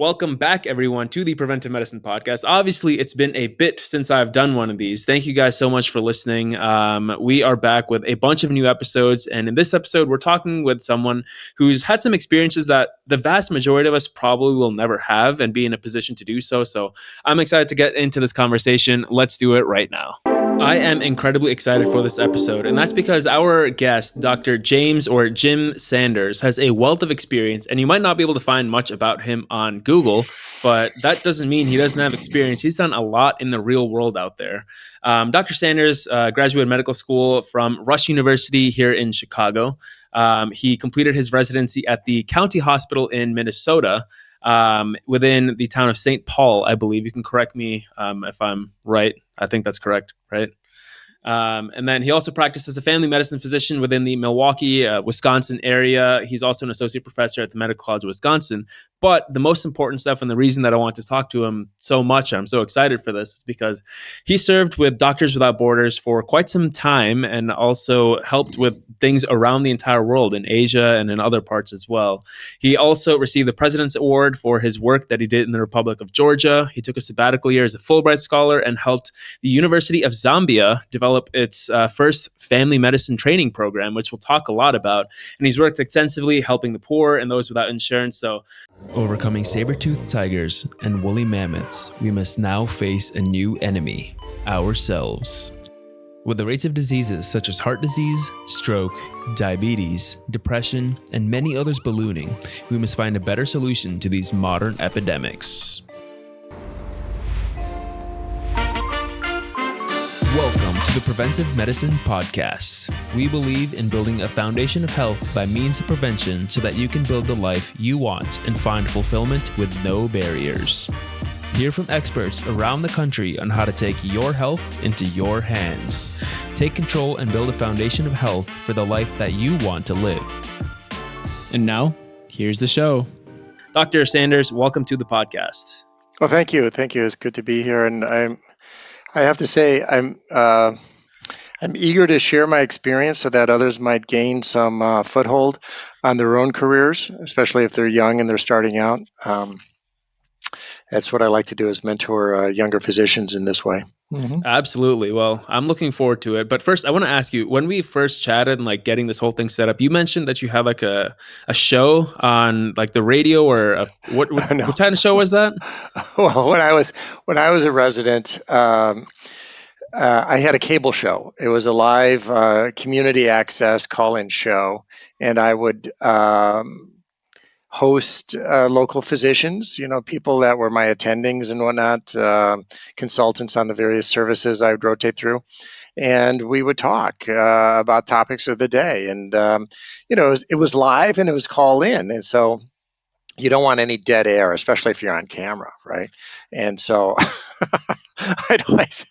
Welcome back, everyone, to the Preventive Medicine Podcast. Obviously, it's been a bit since I've done one of these. Thank you guys so much for listening. We are back with a bunch of new episodes. And in this episode, we're talking with someone who's had some experiences that the vast majority of us probably will never have and be in a position to do so. So I'm excited to get into this conversation. Let's do it right now. I am incredibly excited for this episode, and that's because our guest, Dr. James or Jim Sanders, has a wealth of experience, and you might not be able to find much about him on Google, but that doesn't mean he doesn't have experience. He's done a lot in the real world out there. Dr. Sanders graduated medical school from Rush University here in Chicago. He completed his residency at the County Hospital in Minnesota, within the town of St. Paul, I believe. You can correct me if I'm right. I think that's correct, right? And then he also practiced as a family medicine physician within the Milwaukee, Wisconsin area. He's also an associate professor at the Medical College of Wisconsin. But the most important stuff, and the reason that I want to talk to him so much, I'm so excited for this, is because he served with Doctors Without Borders for quite some time and also helped with things around the entire world in Asia and in other parts as well. He also received the President's Award for his work that he did in the Republic of Georgia. He took a sabbatical year as a Fulbright scholar and helped the University of Zambia develop its first family medicine training program, which we'll talk a lot about. And he's worked extensively helping the poor and those without insurance. So, overcoming saber-toothed tigers and woolly mammoths, we must now face a new enemy, ourselves. With the rates of diseases such as heart disease, stroke, diabetes, depression, and many others ballooning, we must find a better solution to these modern epidemics. Welcome to the Preventive Medicine Podcast. We believe in building a foundation of health by means of prevention so that you can build the life you want and find fulfillment with no barriers. Hear from experts around the country on how to take your health into your hands. Take control and build a foundation of health for the life that you want to live. And now, here's the show. Dr. Sanders, welcome to the podcast. Well, thank you. Thank you. It's good to be here. And I have to say, I'm eager to share my experience so that others might gain some foothold on their own careers, especially if they're young and they're starting out. That's what I like to do, is mentor younger physicians in this way. Mm-hmm. Absolutely. Well, I'm looking forward to it. But first, I want to ask you, when we first chatted and like getting this whole thing set up, you mentioned that you have like a show on like the radio, or what kind of show was that? Well, when I was a resident, I had a cable show. It was a live community access call-in show, and I would host local physicians, people that were my attendings and whatnot, consultants on the various services I would rotate through. And we would talk about topics of the day. And, it was live and it was call in. And so you don't want any dead air, especially if you're on camera, right? And so I'd always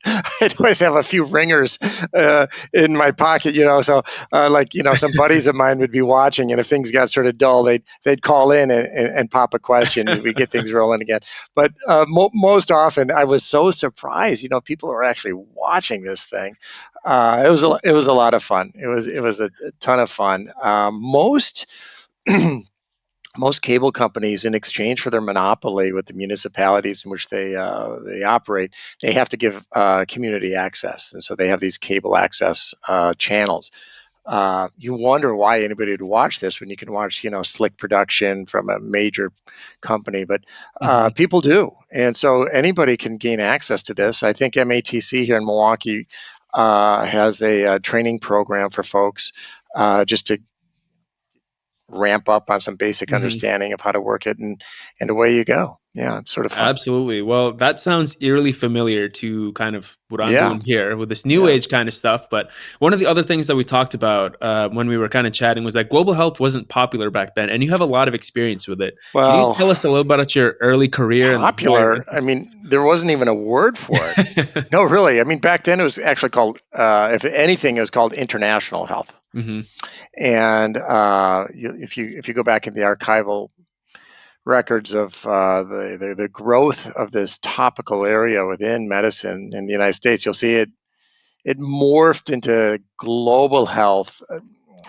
have a few ringers in my pocket, so some buddies of mine would be watching, and if things got sort of dull, they'd call in and pop a question, and we'd get things rolling again. But most often, I was so surprised, people are actually watching this thing. It was a lot of fun. It was a ton of fun. Most cable companies, in exchange for their monopoly with the municipalities in which they operate, they have to give community access, and so they have these cable access channels. You wonder why anybody would watch this when you can watch, slick production from a major company, but people do, and so anybody can gain access to this. I think MATC here in Milwaukee has a training program for folks just to ramp up on some basic understanding of how to work it, and away you go. Yeah, it's sort of fun. Absolutely. Well, that sounds eerily familiar to kind of what I'm doing here with this new age kind of stuff. But one of the other things that we talked about when we were kind of chatting was that global health wasn't popular back then, and you have a lot of experience with it. Well, can you tell us a little about your early career? Popular? I mean, there wasn't even a word for it. No, really. I mean, back then it was actually called, if anything, it was called international health. Mm-hmm. And if you go back in the archival records of the growth of this topical area within medicine in the United States, you'll see it morphed into global health.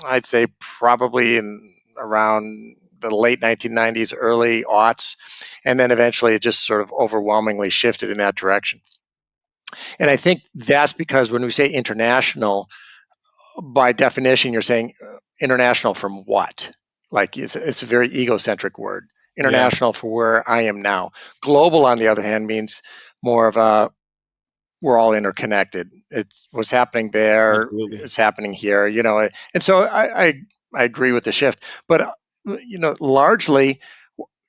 I'd say probably in around the late 1990s, early aughts, and then eventually it just sort of overwhelmingly shifted in that direction. And I think that's because when we say international, by definition, you're saying international from what? Like it's a very egocentric word. Yeah, International for where I am now. Global, on the other hand, means more of a we're all interconnected. It's what's happening there absolutely. is happening here, and so I agree with the shift, but largely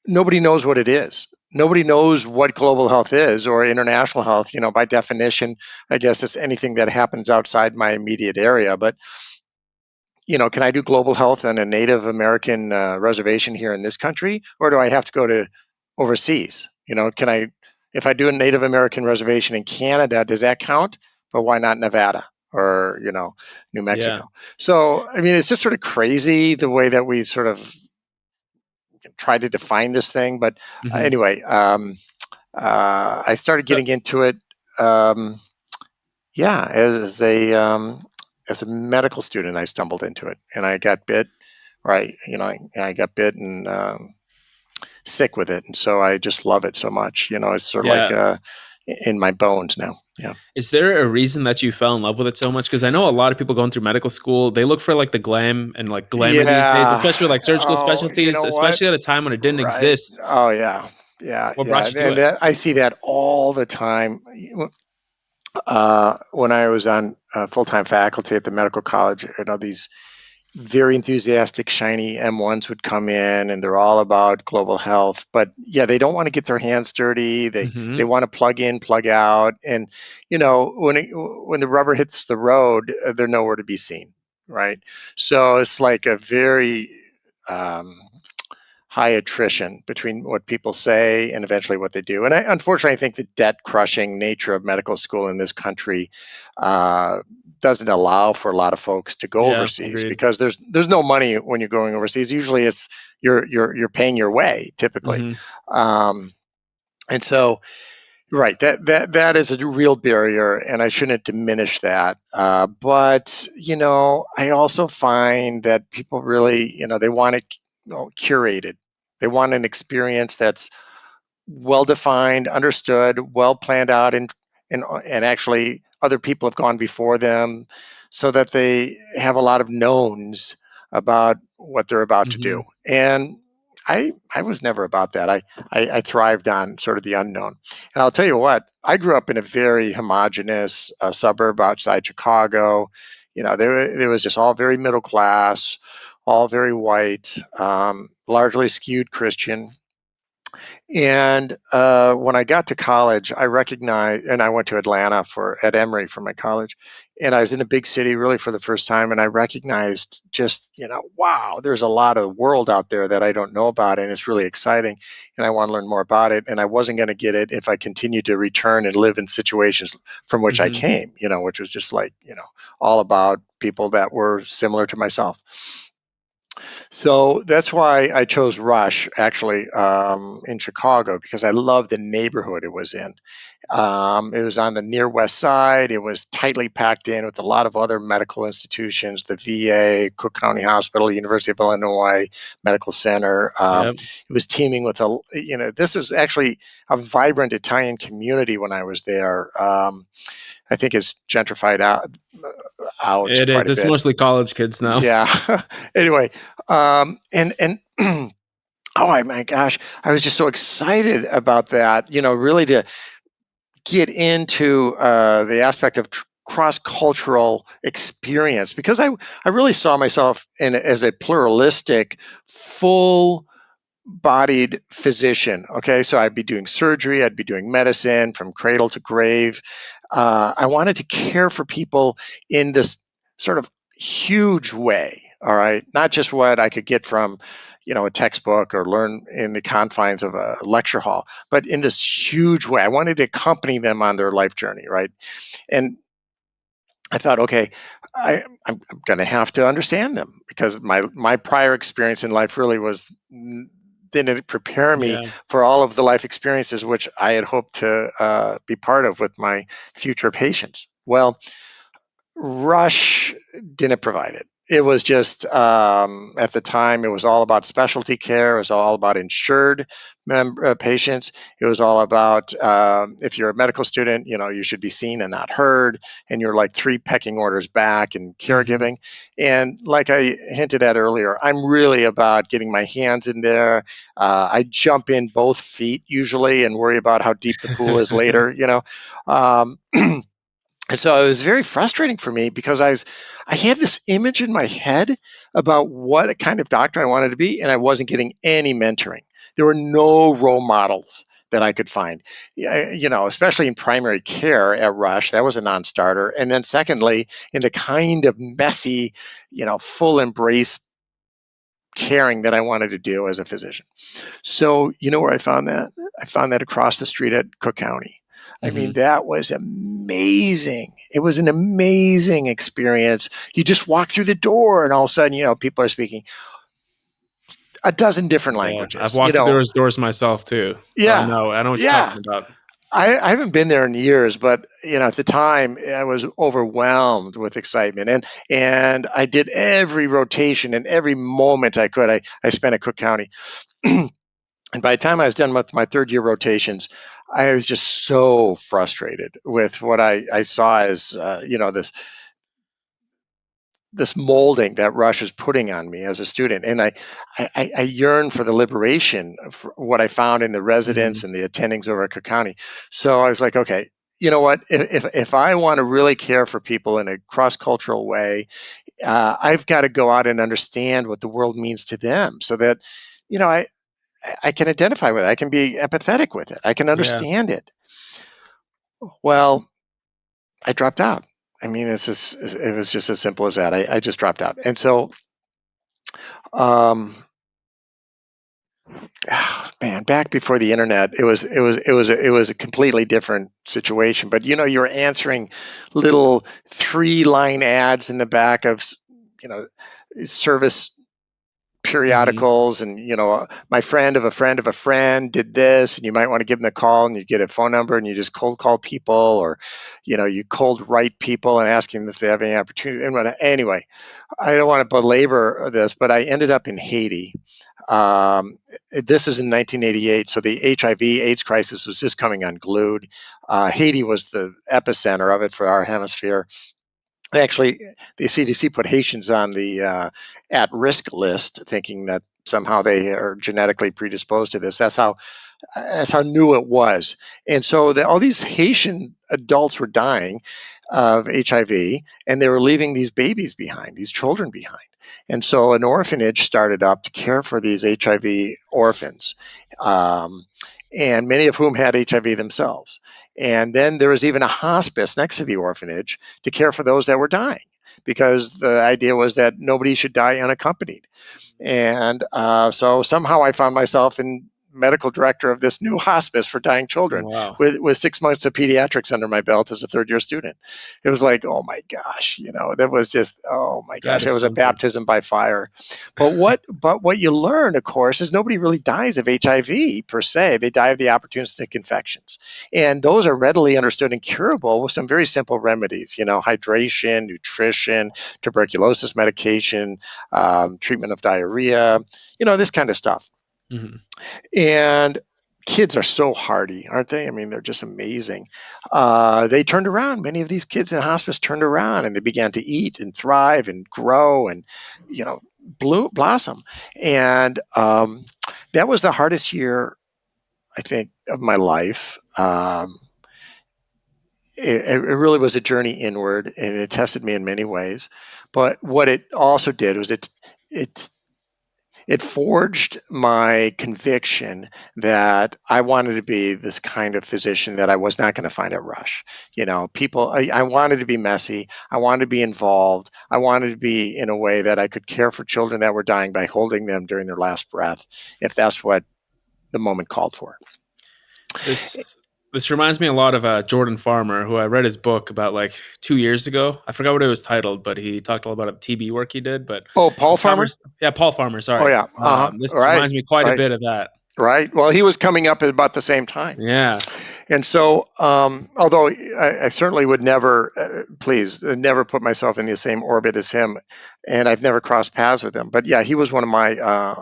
nobody knows what it is. Nobody knows what global health is or international health. By definition, I guess it's anything that happens outside my immediate area. But can I do global health on a Native American reservation here in this country, or do I have to go to overseas? Can I, if I do a Native American reservation in Canada, does that count? But why not Nevada or New Yeah. Mexico? So I mean, it's just sort of crazy the way that we sort of try to define this thing. But Hmm. anyway, I started So getting into it. Um, yeah, as a medical student, I stumbled into it, and I got bit. Right, I got bit and sick with it, and so I just love it so much. It's sort of like yeah, in my bones now. Yeah, is there a reason that you fell in love with it so much? Because I know a lot of people going through medical school, they look for like the glam and like glamour these days, yeah. especially with like surgical Oh, you specialties, know what? especially at a time when it didn't Right. exist. Oh, yeah, yeah, What yeah. brought you to And it? that I see that all the time. When I was on full-time faculty at the medical college, these very enthusiastic, shiny M1s would come in, and they're all about global health. But yeah, they don't want to get their hands dirty. They Hmm. want to plug in, plug out, and when the rubber hits the road, they're nowhere to be seen, right? So it's like a very um, high attrition between what people say and eventually what they do. And unfortunately, I think the debt crushing nature of medical school in this country uh, doesn't allow for a lot of folks to go Yeah, overseas agreed. because there's no money when you're going overseas. Usually, it's you're paying your way typically, Hmm. um, and so right, that is a real barrier, and I shouldn't diminish that. But I also find that people really, they want it, curated. They want an experience that's well defined, understood, well planned out, and actually other people have gone before them, so that they have a lot of knowns about what they're about to Hmm. do. And I was never about that. I thrived on sort of the unknown. And I'll tell you what, I grew up in a very homogenous suburb outside Chicago. There was just all very middle class, all very white, largely skewed Christian. And when I got to college, I recognized, and I went to Atlanta at Emory for my college, and I was in a big city really for the first time, and I recognized just, wow, there's a lot of world out there that I don't know about, and it's really exciting, and I want to learn more about it, and I wasn't going to get it if I continued to return and live in situations from which I Hmm. came, which was just like, all about people that were similar to myself. So that's why I chose Rush actually in Chicago because I loved the neighborhood it was in. It was on the near west side. It was tightly packed in with a lot of other medical institutions, the VA, Cook County Hospital, University of Illinois Medical Center. Yep. It was teeming with this was actually a vibrant Italian community when I was there. I think it's gentrified out It quite is. a It's bit. mostly college kids now. Yeah. Anyway, and oh my gosh, I was just so excited about that. Really to get into the aspect of cross cultural experience because I really saw myself as a pluralistic, full bodied physician. Okay, so I'd be doing surgery, I'd be doing medicine from cradle to grave. I wanted to care for people in this sort of huge way. All right, not just what I could get from, a textbook or learn in the confines of a lecture hall, but in this huge way. I wanted to accompany them on their life journey, right? And I thought, okay, I'm going to have to understand them because my prior experience in life really didn't prepare me Yeah. for all of the life experiences which I had hoped to be part of with my future patients. Well, Rush didn't provide it. it was just at the time it was all about specialty care. It was all about insured patients. It was all about if you're a medical student, you should be seen and not heard, and you're like three pecking orders back in Hmm. caregiving. And like I hinted at earlier, I'm really about getting my hands in there. I jump in both feet usually and worry about how deep the pool is later. um, and so it was very frustrating for me because I had this image in my head about what kind of doctor I wanted to be, and I wasn't getting any mentoring. There were no role models that I could find. Yeah, especially in primary care at Rush, that was a non-starter. And then secondly, in the kind of messy, full embrace caring that I wanted to do as a physician. So, you know where I found that? I found that across the street at Cook County. I mean, Hmm. that was amazing. It was an amazing experience. You just walk through the door, and all of a sudden, people are speaking a dozen different Yeah, I've languages. walked through those doors myself too, so Yeah, I know what you're yeah. talking about. I haven't been there in years, but at the time I was overwhelmed with excitement, and I did every rotation and every moment I could. I spent at Cook County. And by the time I was done with my third year rotations, I was just so frustrated with what I saw as this molding that Rush is putting on me as a student, and I yearn for the liberation of what I found in the Hmm. residents and the attendings over at Cook County. So I was like, okay, you know what? If I want to really care for people in a cross cultural way, I've got to go out and understand what the world means to them, so that you know I I can identify with it. I can be empathetic with it. I can Yeah. understand it. Well, I dropped out. I mean, it was just as simple as that. I just dropped out. And so, um, man, back before the internet, it was a completely different situation. But you're answering little 3-line ads in the back of, you know, service Hmm. periodicals, and my friend of a friend of a friend did this, and you might want to give them a call, and you get a phone number, and you just cold call people, or you cold write people and ask them if they have any opportunity. And anyway, I don't want to belabor this, but I ended up in Haiti. This is in 1988, so the HIV/AIDS crisis was just coming unglued. Haiti was the epicenter of it for our hemisphere. Actually, the CDC put Haitians on the at-risk list, thinking that somehow they are genetically predisposed to this. That's how new it was. And so all these Haitian adults were dying of HIV, and they were leaving these babies behind, these children behind. And so an orphanage started up to care for these HIV orphans, um, and many of whom had HIV themselves. And then there was even a hospice next to the orphanage to care for those that were dying, because the idea was that nobody should die unaccompanied. And so somehow I found myself in medical director of this new hospice for dying children Wow, with 6 months of pediatrics under my belt as a third year student. It was like, oh my gosh, that was just, oh my that gosh, it is was a something. baptism by fire. But what you learn, of course, is nobody really dies of HIV per se. They die of the opportunistic infections. And those are readily understood and curable with some very simple remedies, hydration, nutrition, tuberculosis medication, treatment of diarrhea, this kind of stuff. Hmm. And kids are so hardy, aren't they? I mean, they're just amazing. They turned around. Many of these kids in hospice turned around, and they began to eat and thrive and grow and, bloom, blossom. And that was the hardest year, I think, of my life. It really was a journey inward, and it tested me in many ways. But what it also did was it it forged my conviction that I wanted to be this kind of physician that I was not going to find at Rush. I wanted to be messy. I wanted to be involved. I wanted to be in a way that I could care for children that were dying by holding them during their last breath, if that's what the moment called for. This this reminds me a lot of Jordan Farmer, who I read his book about like 2 years ago. I forgot what it was titled, but he talked all about the TB work he did. But Oh, Paul this Farmer? yeah, Paul Farmer. Oh, Sorry, yeah. Uh huh. this Right. reminds me quite a Right. bit of that. Right. Well, he was coming up at about the same time. Yeah. And so, although I certainly would never, please, never put myself in the same orbit as him, and I've never crossed paths with him. But yeah, he was one of my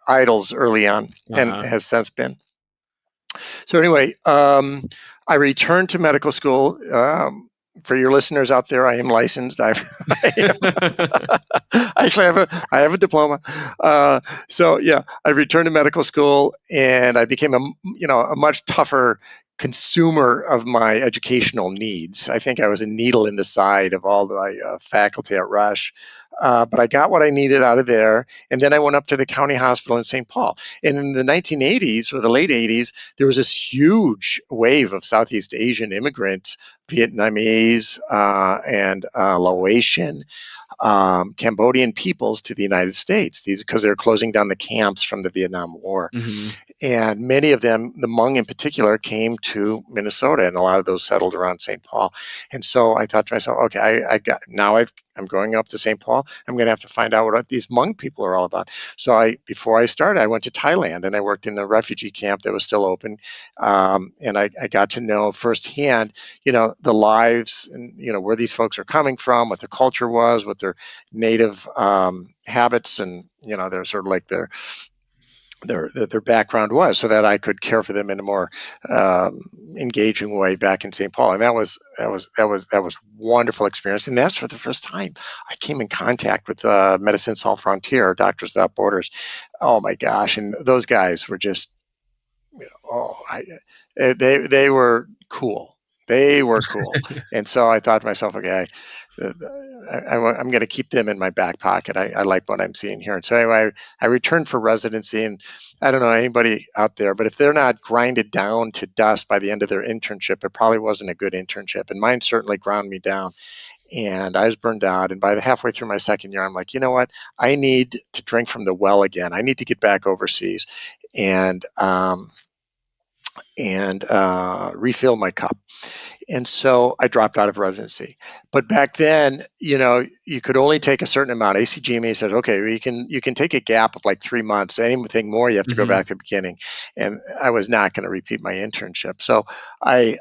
idols early on, and Uh-huh. has since been. So anyway, I returned to medical school. For your listeners out there, I am licensed. Actually, I have a diploma. Uh, so yeah, I returned to medical school, and I became a much tougher consumer of my educational needs. I think I was a needle in the side of all the faculty at Rush. But I got what I needed out of there. And then I went up to the county hospital in St. Paul. And in the 1980s, or the late 80s, there was this huge wave of Southeast Asian immigrants, Vietnamese and Laotian, Cambodian peoples to the United States. These because they were closing down the camps from the Vietnam War, Hmm. and many of them, the Hmong in particular, came to Minnesota, and a lot of those settled around St. Paul. And so I thought to myself, okay, I got now I'm going up to St. Paul. I'm going to have to find out what these Hmong people are all about. So before I started, I went to Thailand and I worked in the refugee camp that was still open, and I got to know firsthand, the lives and where these folks are coming from, what their culture was, what their native habits, and they're sort of like their background was, so that I could care for them in a more engaging way back in St. Paul. And that was wonderful experience. And that's for the first time I came in contact with Medicine Sans Frontier, Doctors Without Borders. Oh my gosh! And those guys were just, oh, they were cool. They were cool. And so I thought to myself, okay, I'm going to keep them in my back pocket. I like what I'm seeing here. And so anyway, I returned for residency, and I don't know anybody out there, but if they're not grinded down to dust by the end of their internship, it probably wasn't a good internship. And mine certainly ground me down, and I was burned out. And by the halfway through my second year, I'm like, you know what? I need to drink from the well again. I need to get back overseas, and refill my cup. And so I dropped out of residency. But back then, you could only take a certain amount. ACGME said, okay, well, you can take a gap of like 3 months. Anything more, you have to go Hmm. back to the beginning. And I was not going to repeat my internship. So I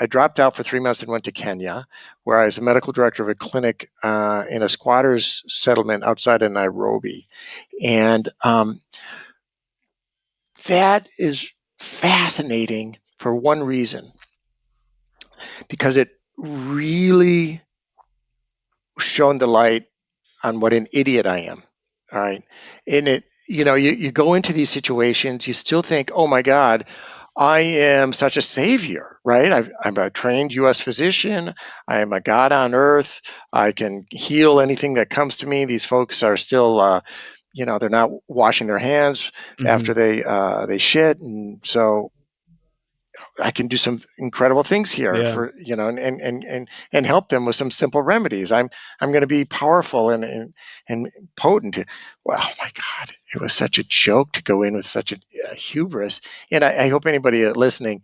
dropped out for 3 months and went to Kenya, where I was a medical director of a clinic in a squatters settlement outside of Nairobi. And that is fascinating for one reason, because it really shone the light on what an idiot I am. All right. And you go into these situations, you still think, oh my God, I am such a savior, right? I'm a trained US physician. I am a God on earth. I can heal anything that comes to me. These folks are still, they're not washing their hands after Hmm. they shit. And so I can do some incredible things here Yeah. for and help them with some simple remedies. I'm going to be powerful and potent. Well, oh my God, it was such a joke to go in with such a hubris. And I hope anybody listening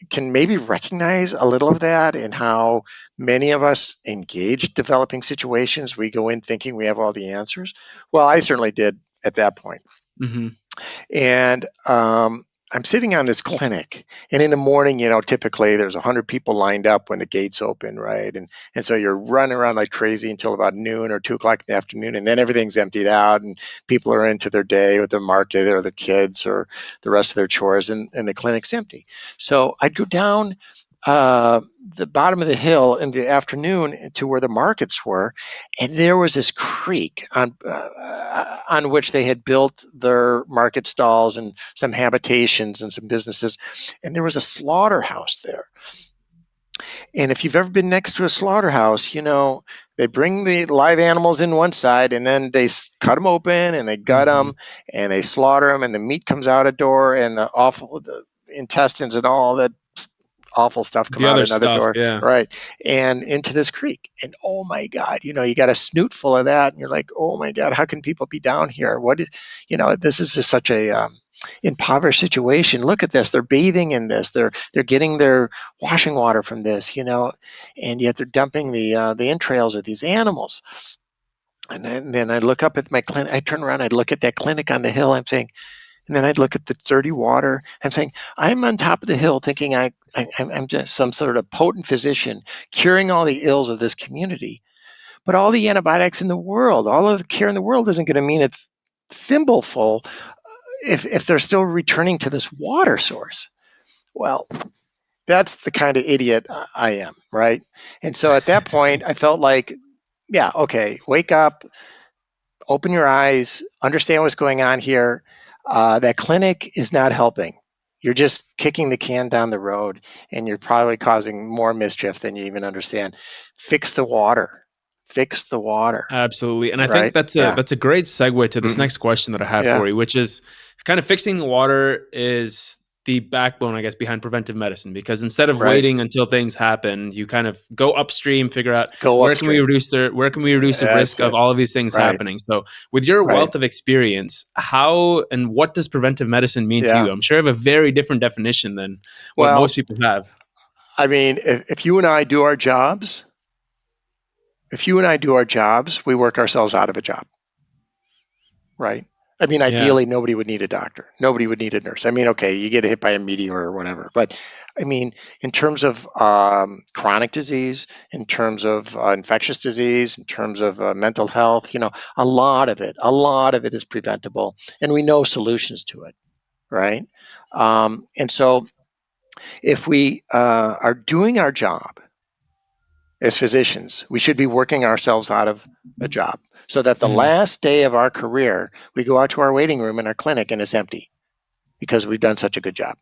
can maybe recognize a little of that in how many of us engage developing situations. We go in thinking we have all the answers. Well, I certainly did at that point. Hmm. And I'm sitting on this clinic, and in the morning, typically there's 100 people lined up when the gates open, right? And so you're running around like crazy until about noon or 2 o'clock in the afternoon, and then everything's emptied out, and people are into their day with their market or their kids or the rest of their chores, and the clinic's empty. So I'd go down the bottom of the hill in the afternoon to where the markets were, and there was this creek on which they had built their market stalls and some habitations and some businesses, and there was a slaughterhouse there. And if you've ever been next to a slaughterhouse, they bring the live animals in one side, and then they cut them open and they gut Hmm. them and they slaughter them, and the meat comes out a door, and the intestines and all that awful stuff come The out other another stuff. door, Yeah. right? And into this creek. And oh my God, you got a snoot full of that, and you're like, oh my God, how can people be down here? This is just such a impoverished situation. Look at this; they're bathing in this. They're getting their washing water from this, and yet they're dumping the entrails of these animals. And then I look up at my clinic. I turn around. I look at that clinic on the hill. I'm saying, and then I'd look at the dirty water. I'm saying, I'm on top of the hill thinking I'm just some sort of potent physician curing all the ills of this community. But all the antibiotics in the world, all of the care in the world isn't going to mean it's thimbleful if they're still returning to this water source. Well, that's the kind of idiot I am, right? And so at that point, I felt like, yeah, okay, wake up, open your eyes, understand what's going on here. That clinic is not helping. You're just kicking the can down the road, and you're probably causing more mischief than you even understand. Fix the water. Fix the water. Absolutely. And I think Right? Yeah. that's a great segue to this Hmm. next question that I have Yeah. for you, which is kind of fixing the water is the backbone, I guess, behind preventive medicine. Because instead of Right. waiting until things happen, you kind of go upstream, figure out Go upstream. where can we reduce the That's risk of it. all of these things Right. happening. So with your Right. wealth of experience, how and what does preventive medicine mean to Yeah. you? I'm sure you have a very different definition than what Well, most people have. I mean, if you and I do our jobs, if you and I do our jobs, we work ourselves out of a job, right? I mean, Yeah. ideally, nobody would need a doctor. Nobody would need a nurse. I mean, okay, you get hit by a meteor or whatever. But I mean, in terms of chronic disease, in terms of infectious disease, in terms of mental health, a lot of it is preventable. And we know solutions to it, right? And so if we are doing our job as physicians, we should be working ourselves out of a job so that the Mhm. last day of our career, we go out to our waiting room in our clinic and it's empty because we've done such a good job.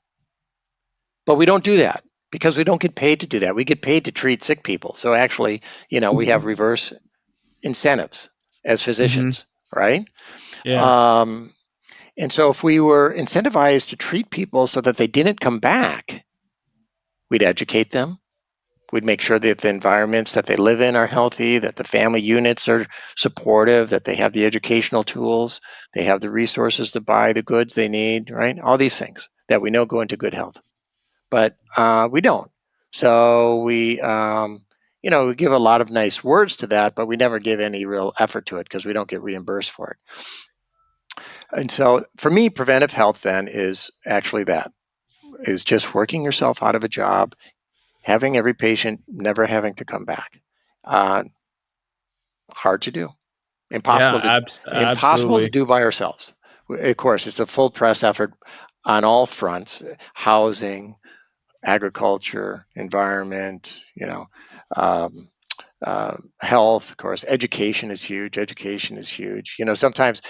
But we don't do that because we don't get paid to do that. We get paid to treat sick people. So actually, we have reverse incentives as Mhm. physicians, right? Yeah. Um, and so if we were incentivized to treat people so that they didn't come back, we'd educate them. We'd make sure that the environments that they live in are healthy, that the family units are supportive, that they have the educational tools, they have the resources to buy the goods they need, right? All these things that we know go into good health. But we don't. So we give a lot of nice words to that, but we never give any real effort to it because we don't get reimbursed for it. And so for me, preventive health then is actually that, is just working yourself out of a job, having every patient never having to come back. Uh, Hard to do, Yeah, impossible to absolutely. do by ourselves. Of course, it's a full press effort on all fronts: housing, agriculture, environment, health. Of course, education is huge. Education is huge. Sometimes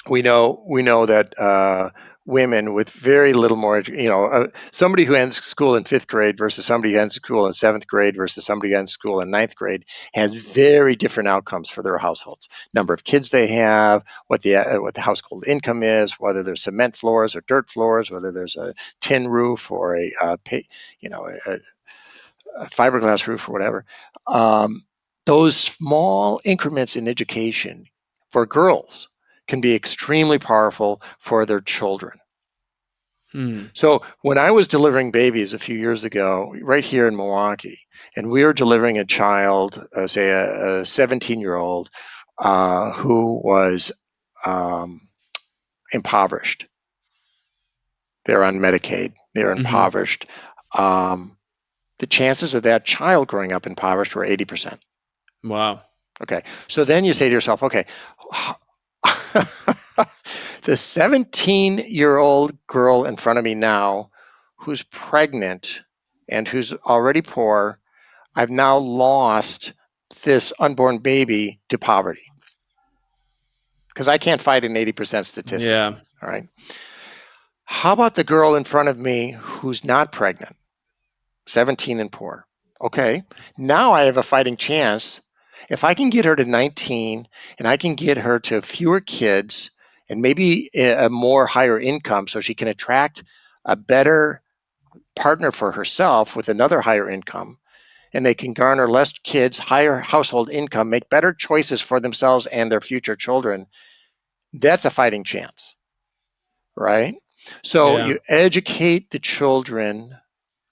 we know that women with very little more, somebody who ends school in fifth grade versus somebody who ends school in seventh grade versus somebody who ends school in ninth grade has very different outcomes for their households. Number of kids they have, what the household income is, whether there's cement floors or dirt floors, whether there's a tin roof or a fiberglass roof or whatever. Those small increments in education for girls can be extremely powerful for their children. Hmm. So when I was delivering babies a few years ago, right here in Milwaukee, and we were delivering a child, say a 17-year-old, who was um, impoverished. They're on Medicaid. They're Mhm. impoverished. Um, the chances of that child growing up impoverished were 80%. Wow. Okay. So then you say to yourself, okay, the 17-year-old girl in front of me now who's pregnant and who's already poor, I've now lost this unborn baby to poverty because I can't fight an 80% statistic. Yeah. All right. How about the girl in front of me who's not pregnant, 17 and poor? Okay. Now I have a fighting chance. If I can get her to 19 and I can get her to fewer kids and maybe a more higher income so she can attract a better partner for herself with another higher income, and they can garner less kids, higher household income, make better choices for themselves and their future children, that's a fighting chance, right? So Yeah. you educate the children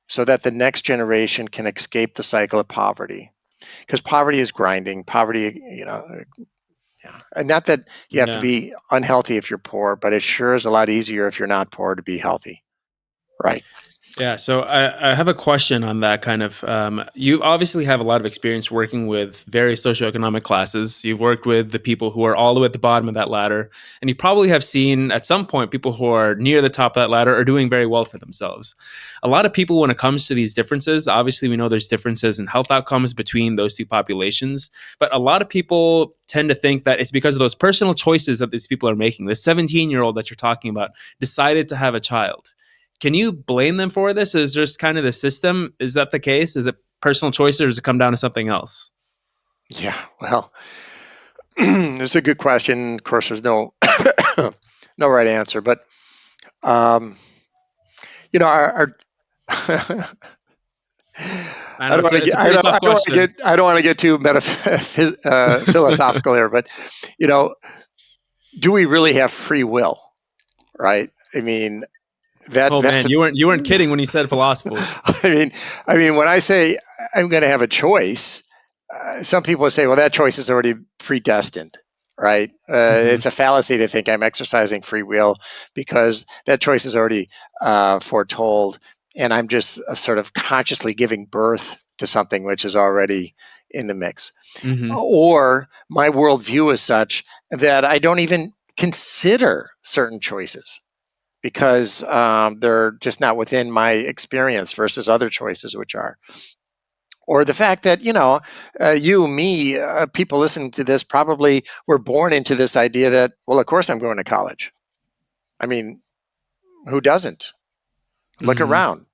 so that the next generation can escape the cycle of poverty, because poverty is grinding. Poverty, yeah. And not that you have to Yeah. be unhealthy if you're poor, but it sure is a lot easier if you're not poor to be healthy, right? Yeah, so I have a question on that kind of. You obviously have a lot of experience working with various socioeconomic classes. You've worked with the people who are all the way at the bottom of that ladder, and you probably have seen at some point people who are near the top of that ladder are doing very well for themselves. A lot of people, when it comes to these differences, obviously we know there's differences in health outcomes between those two populations, but a lot of people tend to think that it's because of those personal choices that these people are making. The 17-year-old that you're talking about decided to have a child. Can you blame them for this? Is just kind of the system? Is that the case? Is it personal choice, or does it come down to something else? Yeah, well, it's a good question. Of course, there's no no right answer, but um, our I I know don't it's want to a, it's get a pretty tough question. I don't want to get too philosophical here, but you know, do we really have free will? Right? I mean, Oh that's man, a, you weren't kidding when you said philosophical. I mean, when I say I'm going to have a choice, some people say, well, that choice is already predestined, right? Hmm. It's a fallacy to think I'm exercising free will because that choice is already foretold, and I'm just sort of consciously giving birth to something which is already in the mix. Hmm. Or my worldview is such that I don't even consider certain choices because they're just not within my experience versus other choices, which are. Or the fact that, you, me, people listening to this probably were born into this idea that, well, of course I'm going to college. I mean, who doesn't? Look Hmm. around.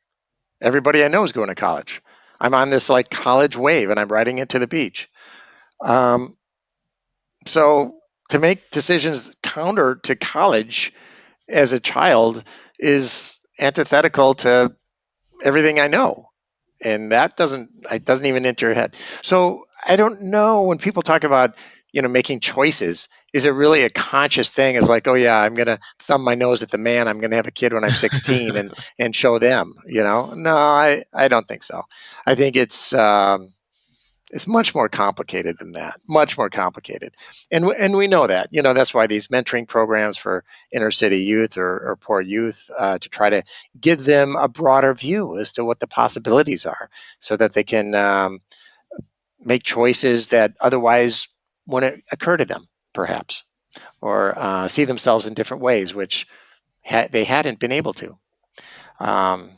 Everybody I know is going to college. I'm on this like college wave and I'm riding it to the beach. Um, so to make decisions counter to college as a child is antithetical to everything I know. And that doesn't even enter your head. So I don't know when people talk about making choices. Is it really a conscious thing? It's like, oh yeah, I'm gonna thumb my nose at the man. I'm gonna have a kid when I'm 16 and show them. No, I don't think so. I think it's much more complicated than that. Much more complicated, and we know that. That's why these mentoring programs for inner city youth or poor youth to try to give them a broader view as to what the possibilities are, so that they can make choices that otherwise wouldn't occur to them, perhaps, or see themselves in different ways, which they hadn't been able to. Um,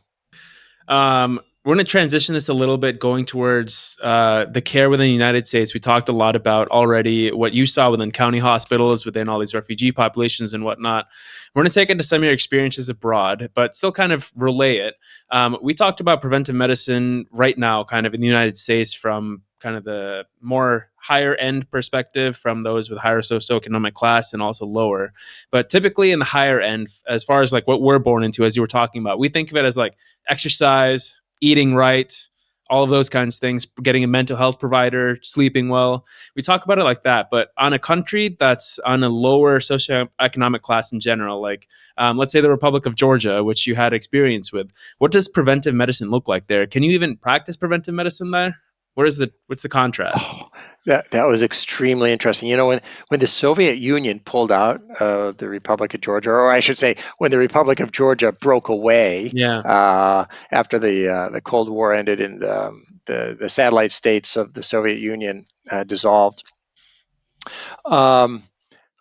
We're going to transition this a little bit, going towards the care within the United States. We talked a lot about already what you saw within county hospitals, within all these refugee populations and whatnot. We're going to take it to some of your experiences abroad, but still kind of relay it. We talked about preventive medicine right now, kind of in the United States, from kind of the more higher end perspective, from those with higher socioeconomic class and also lower. But typically in the higher end, as far as like what we're born into, as you were talking about, we think of it as like exercise, eating right, all of those kinds of things, getting a mental health provider, sleeping well. We talk about it like that. But on a country that's on a lower socioeconomic class in general, like let's say the Republic of Georgia, which you had experience with, what does preventive medicine look like there? Can you even practice preventive medicine there? What's the contrast? Oh, that was extremely interesting. When the Soviet Union pulled out the Republic of Georgia, or I should say, when the Republic of Georgia broke away Yeah. after the Cold War ended and the satellite states of the Soviet Union dissolved. Um,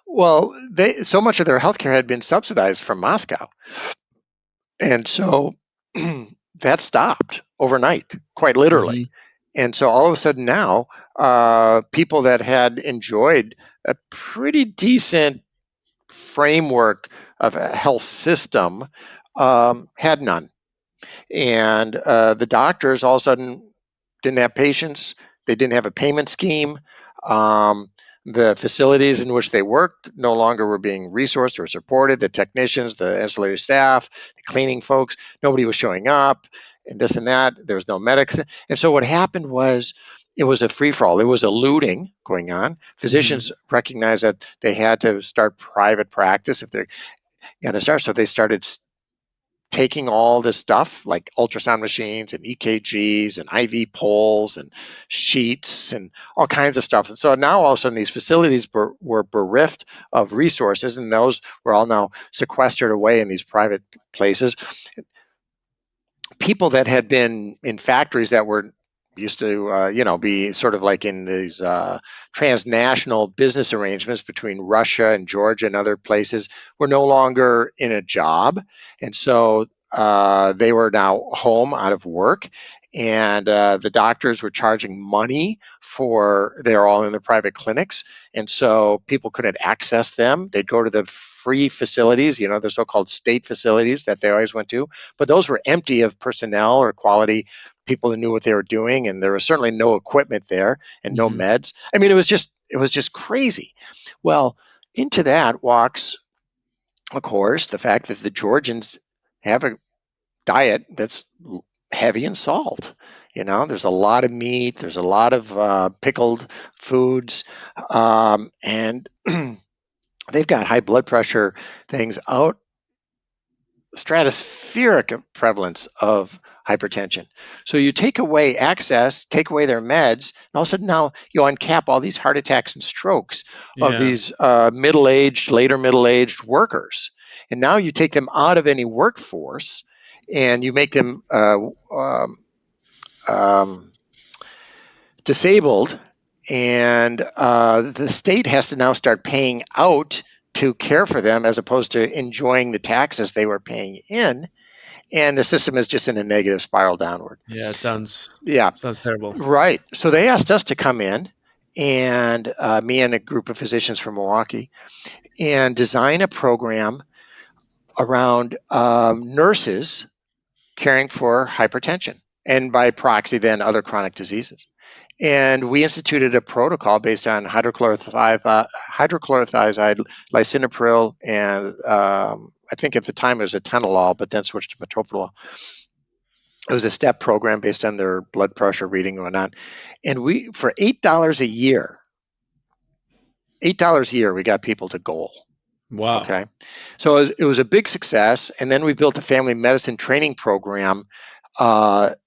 well, they so much of their healthcare had been subsidized from Moscow, and so that stopped overnight, quite literally. Hmm. And so all of a sudden now, people that had enjoyed a pretty decent framework of a health system had none. And the doctors all of a sudden didn't have patients. They didn't have a payment scheme. Um, the facilities in which they worked no longer were being resourced or supported. The technicians, the ancillary staff, the cleaning folks, nobody was showing up, and this and that. There was no medics. And so what happened was it was a free for all. There was a looting going on. Hmm. Physicians recognized that they had to start private practice if they're going to start. So they started taking all this stuff like ultrasound machines and EKGs and IV poles and sheets and all kinds of stuff. And so now all of a sudden these facilities were bereft of resources, and those were all now sequestered away in these private places. people that had been in factories that were used to, be sort of like in these transnational business arrangements between Russia and Georgia and other places, were no longer in a job. And so they were now home out of work. And the doctors were charging money for, they're all in the private clinics. And so people couldn't access them. They'd go to the free facilities, the so called state facilities that they always went to, but those were empty of personnel or quality people who knew what they were doing, and there was certainly no equipment there and no Hmm. meds. I mean, it was just crazy. Well, into that walks, of course, the fact that the Georgians have a diet that's heavy in salt. There's a lot of meat, there's a lot of pickled foods, and they've got high blood pressure things out, stratospheric prevalence of hypertension. So you take away access, take away their meds, and all of a sudden now you uncap all these heart attacks and strokes of Yeah. these middle-aged, later middle-aged workers. And now you take them out of any workforce and you make them um, disabled, and the state has to now start paying out to care for them as opposed to enjoying the taxes they were paying in, and the system is just in a negative spiral downward. Yeah. It Yeah, sounds terrible. right. So they asked us to come in, and me and a group of physicians from Milwaukee, and design a program around nurses caring for hypertension, and by proxy, then other chronic diseases. And we instituted a protocol based on hydrochlorothiazide, lisinopril, and I think at the time it was atenolol, but then switched to metoprolol. It was a step program based on their blood pressure reading and whatnot. And we, for $8 a year, we got people to goal. Wow. Okay. So it was a big success. And then we built a family medicine training program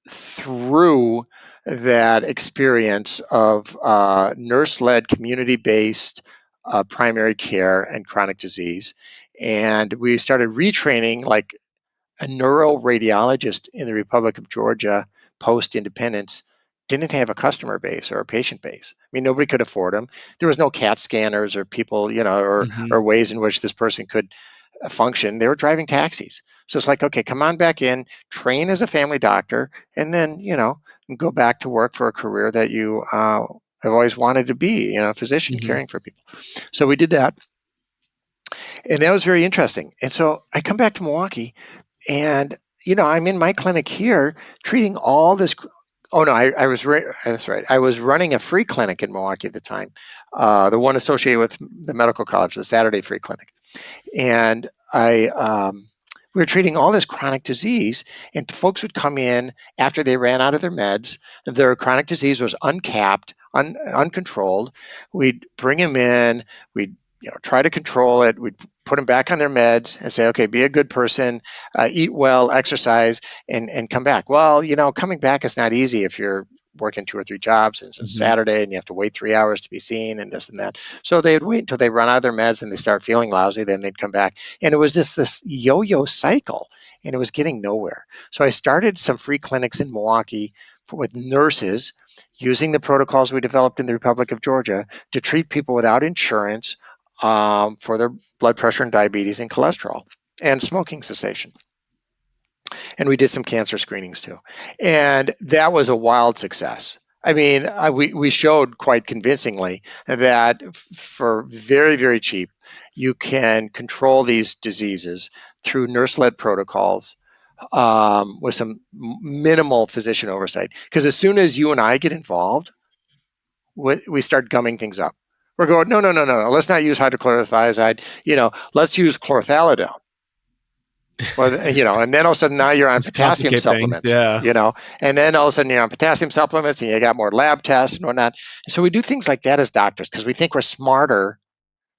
through that experience of nurse led, community based primary care and chronic disease. And we started retraining, like, a neuroradiologist in the Republic of Georgia post independence didn't have a customer base or a patient base. I mean, nobody could afford them. There was no CAT scanners or people, or Hmm. ways in which this person could function. They were driving taxis. So it's like, okay, come on back in, train as a family doctor, and then, go back to work for a career that you have always wanted to be, a physician Hmm. caring for people. So we did that, and that was very interesting. And so I come back to Milwaukee, and I'm in my clinic here treating all this. Oh no, I was that's right. I was running a free clinic in Milwaukee at the time, the one associated with the medical college, the Saturday free clinic. And we were treating all this chronic disease, and folks would come in after they ran out of their meds. Their chronic disease was uncapped, uncontrolled. We'd bring them in. We'd try to control it. We'd put them back on their meds and say, okay, be a good person, eat well, exercise, and come back. Well, coming back is not easy if you're working 2 or 3 jobs and it's a Hmm. Saturday and you have to wait 3 hours to be seen and this and that. So they'd wait until they run out of their meds and they start feeling lousy, then they'd come back. And it was this yo-yo cycle, and it was getting nowhere. So I started some free clinics in Milwaukee with nurses using the protocols we developed in the Republic of Georgia to treat people without insurance for their blood pressure and diabetes and cholesterol and smoking cessation. And we did some cancer screenings too. And that was a wild success. I mean, we showed quite convincingly that for very, very cheap, you can control these diseases through nurse led protocols with some minimal physician oversight. Because as soon as you and I get involved, we start gumming things up. We're going, no, no, no, no, no. Let's not use hydrochlorothiazide. Let's use chlorthalidone. Well, and then all of a sudden now you're on Just potassium complicate things. supplements, Yeah. and then all of a sudden you're on potassium supplements and you got more lab tests and whatnot. So we do things like that as doctors because we think we're smarter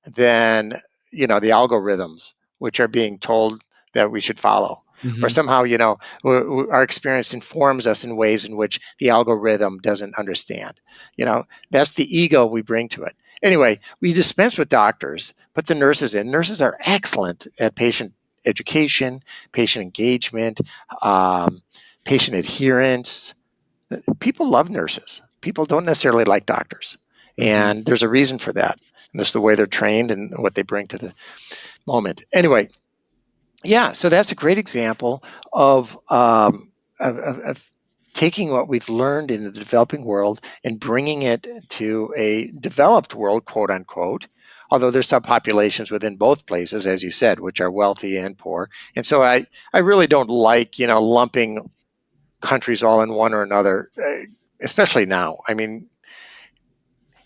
than, the algorithms which are being told that we should follow. Or Hmm. somehow, our experience informs us in ways in which the algorithm doesn't understand. That's the ego we bring to it. Anyway, we dispense with doctors, put the nurses in. Nurses are excellent at patient education, patient engagement, um, patient adherence. People love nurses. People don't necessarily like doctors. Hmm. And there's a reason for that. And that's the way they're trained and what they bring to the moment. Anyway, yeah, so that's a great example of taking what we've learned in the developing world and bringing it to a developed world, quote unquote. Although there's some populations within both places, as you said, which are wealthy and poor. And so I really don't like, lumping countries all in one or another, especially now. I mean,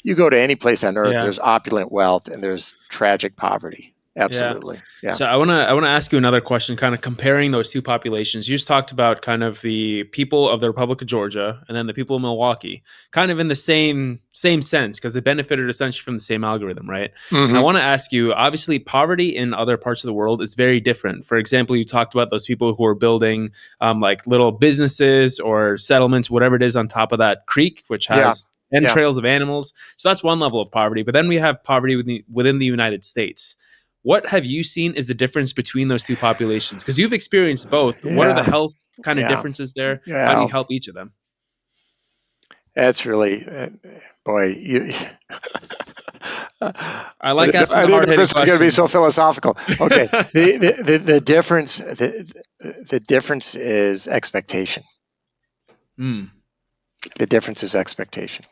you go to any place on earth, Yeah. there's opulent wealth and there's tragic poverty. Yeah. Absolutely. Yeah. So I wanna ask you another question, kind of comparing those two populations. You just talked about kind of the people of the Republic of Georgia and then the people of Milwaukee, kind of in the same sense because they benefited essentially from the same algorithm, right? And I Hmm. want to ask you, obviously, poverty in other parts of the world is very different. For example, you talked about those people who are building like little businesses or settlements, whatever it is, on top of that creek, which Yeah. has Yeah. entrails of animals. So that's one level of poverty. But then we have poverty within the United States. What have you seen is the difference between those two populations? Because you've experienced both. What are the Yeah. health kind of Yeah. differences there? How do Yeah. you help each of them? That's really, boy, you. I I like didn't know, asking I the didn't hard know hitting this was going to be so questions. philosophical. Okay, the difference the difference is expectation. Mm, The difference is expectation.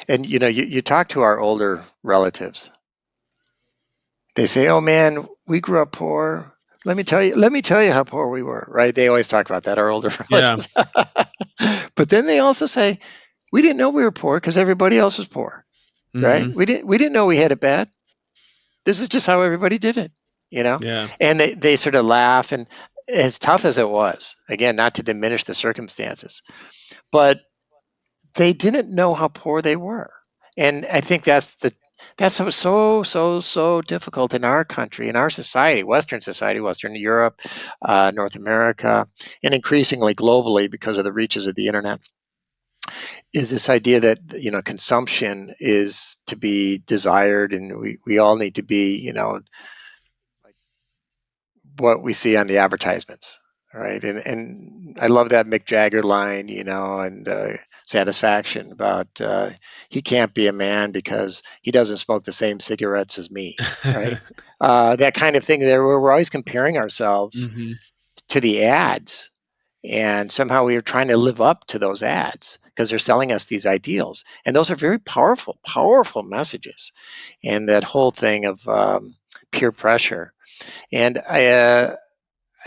And you talk to our older relatives. They say, "Oh man, we grew up poor. Let me tell you how poor we were." Right? They always talk about that, our older yeah. relatives. But then they also say, "We didn't know we were poor because everybody else was poor." Right? Hmm. We didn't know we had it bad. This is just how everybody did it, you know? Yeah. And they sort of laugh, and as tough as it was, again, not to diminish the circumstances, but they didn't know how poor they were. And I think that's what was so difficult in our country, in our society, Western Europe, North America, and increasingly globally because of the reaches of the internet, is this idea that consumption is to be desired, and we all need to be like what we see on the advertisements, right? And I love that Mick Jagger line, and Satisfaction about he can't be a man because he doesn't smoke the same cigarettes as me, right? That kind of thing. There, we're always comparing ourselves Hmm. to the ads, and somehow we are trying to live up to those ads because they're selling us these ideals, and those are very powerful messages, and that whole thing of peer pressure. And I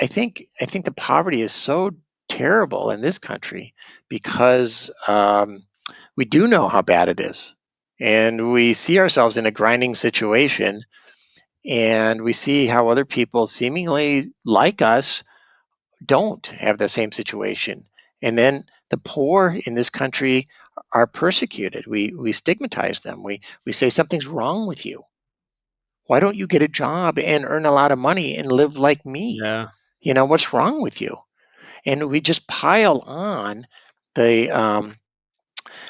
think the poverty is so terrible in this country because we do know how bad it is, and we see ourselves in a grinding situation, and we see how other people seemingly like us don't have the same situation, and then the poor in this country are persecuted. We stigmatize them. We say something's wrong with you. Why don't you get a job and earn a lot of money and live like me? Yeah. What's wrong with you? And we just pile on the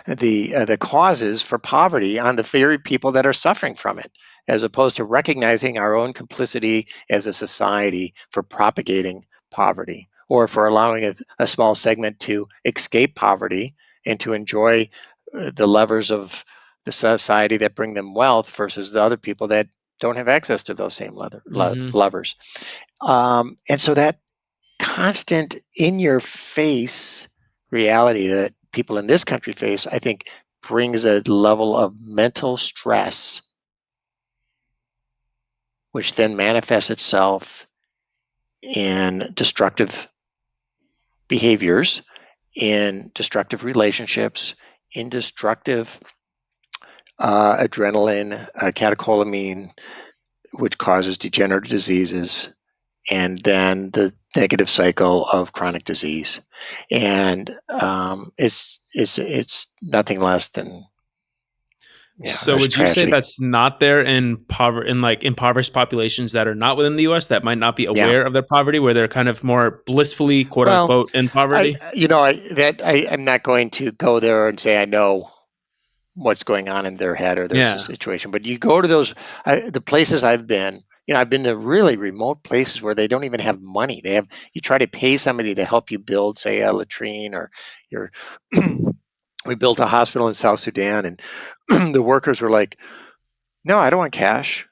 the causes for poverty on the very people that are suffering from it, as opposed to recognizing our own complicity as a society for propagating poverty, or for allowing a small segment to escape poverty and to enjoy the levers of the society that bring them wealth versus the other people that don't have access to those same Hmm. levers. And so that constant in your face reality that people in this country face, I think, brings a level of mental stress, which then manifests itself in destructive behaviors, in destructive relationships, in destructive adrenaline, catecholamine, which causes degenerative diseases, and then the negative cycle of chronic disease. And it's nothing less than So a would you say tragedy. that's not there in like impoverished populations that are not within the US that might not be Yeah. aware of their poverty, where they're kind of more blissfully, quote Well, unquote, in I poverty? you know I that I'm not going to go there and say I know what's going on in their head or their Yeah. situation, but you go to those the places I've been. I've been to really remote places where they don't even have money. You try to pay somebody to help you build, say, a latrine, or your. We built a hospital in South Sudan, and the workers were like, "No, I don't want cash.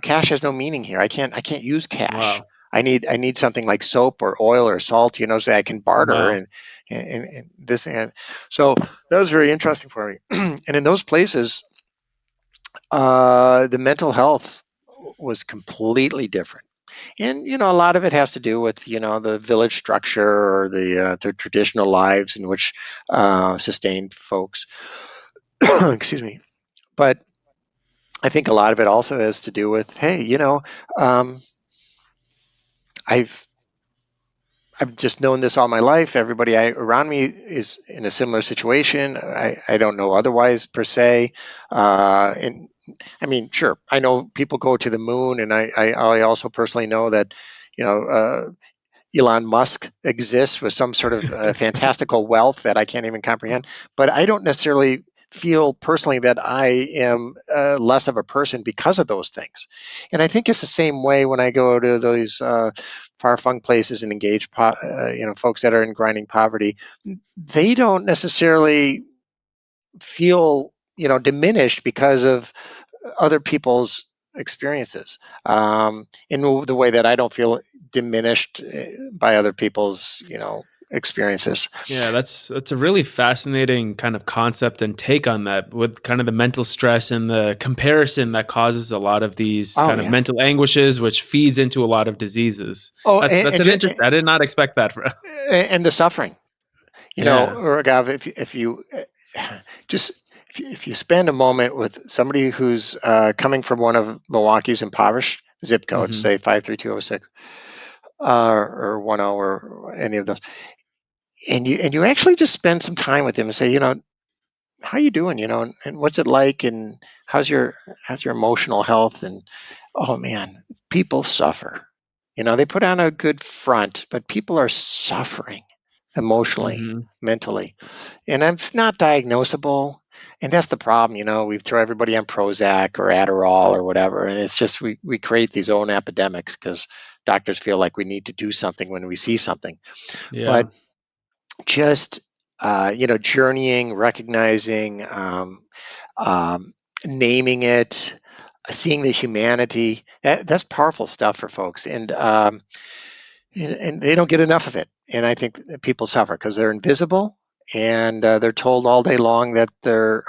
Cash has no meaning here. I can't use cash. Wow. I need something like soap or oil or salt, so I can barter Wow. and this and so that was very interesting for me. And in those places, the mental health was completely different. And a lot of it has to do with the village structure or the traditional lives in which sustained folks. Excuse me. But I think a lot of it also has to do with, hey, um, I've I've just known this all my life. Everybody around me is in a similar situation. I don't know otherwise per se. And I mean, sure, I know people go to the moon, and I also personally know that you know Elon Musk exists with some sort of fantastical wealth that I can't even comprehend. But I don't necessarily feel personally that I am less of a person because of those things. And I think it's the same way when I go to those far-flung places and engage, folks that are in grinding poverty. They don't necessarily feel, diminished because of other people's experiences, in the way that I don't feel diminished by other people's, experiences. Yeah, that's a really fascinating kind of concept and take on that, with kind of the mental stress and the comparison that causes a lot of these Oh kind of yeah. mental anguishes, which feeds into a lot of diseases. Oh, That's an interest. I did not expect that. For and the suffering, yeah. or Gav, if you just if you spend a moment with somebody who's coming from one of Milwaukee's impoverished zip codes, Hmm. say 53206, or 10, or any of those, and you actually just spend some time with them and say, how you doing, and what's it like, and how's your emotional health, and oh man, people suffer. They put on a good front, but people are suffering emotionally, Hmm. mentally, and it's not diagnosable. And that's the problem. We throw everybody on Prozac or Adderall or whatever, and it's just we create these own epidemics because doctors feel like we need to do something when we see something. But Yeah. just journeying, recognizing, naming it, seeing the humanity. That's powerful stuff for folks, and they don't get enough of it. And I think that people suffer because they're invisible, and they're told all day long that they're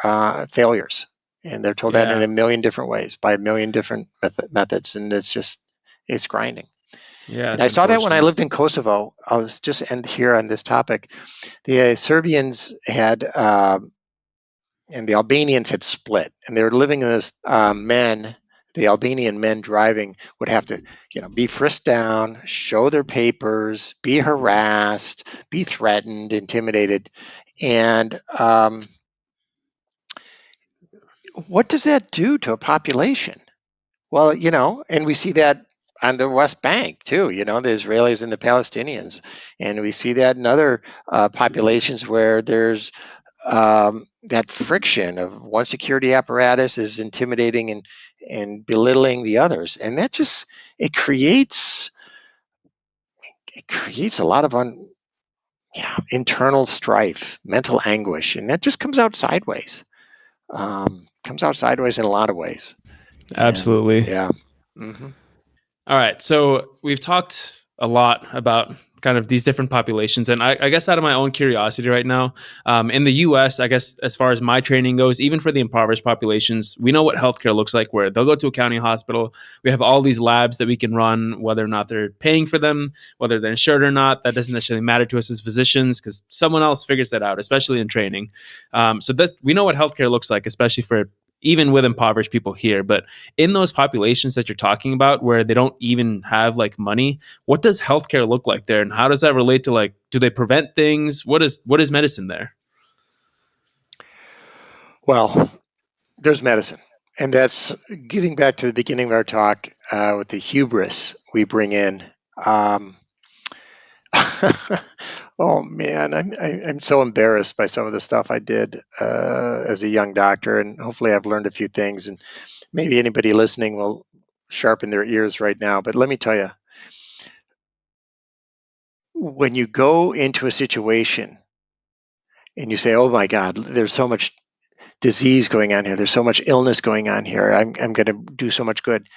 failures, and they're told that in Yeah. a million different ways by a million different methods, and it's grinding. Yeah. And It's I saw that when I unfortunate. lived in Kosovo. I'll just end here on this topic. The Serbians had and the Albanians had split, and they were living in this. The Albanian men driving would have to, be frisked down, show their papers, be harassed, be threatened, intimidated, and what does that do to a population? Well, and we see that on the West Bank too. The Israelis and the Palestinians, and we see that in other populations where there's that friction of one security apparatus is intimidating and belittling the others, and that just it creates it creates a lot of internal strife, mental anguish, and that just comes out sideways. Comes out sideways in a lot of ways, and Absolutely. yeah. Hmm. All right. So we've talked a lot about kind of these different populations. And I guess out of my own curiosity right now, in the US, I guess as far as my training goes, even for the impoverished populations, we know what healthcare looks like, where they'll go to a county hospital. We have all these labs that we can run, whether or not they're paying for them, whether they're insured or not. That doesn't necessarily matter to us as physicians because someone else figures that out, especially in training. So that we know what healthcare looks like, especially for even with impoverished people here. But in those populations that you're talking about where they don't even have like money, what does healthcare look like there, and how does that relate to, like, do they prevent things? What is medicine there? Well, there's medicine, and that's getting back to the beginning of our talk with the hubris we bring in. Um, oh man, I'm so embarrassed by some of the stuff I did as a young doctor, and hopefully I've learned a few things, and maybe anybody listening will sharpen their ears right now. But let me tell you, when you go into a situation and you say, "Oh my God, there's so much disease going on here. There's so much illness going on here. I'm going to do so much good."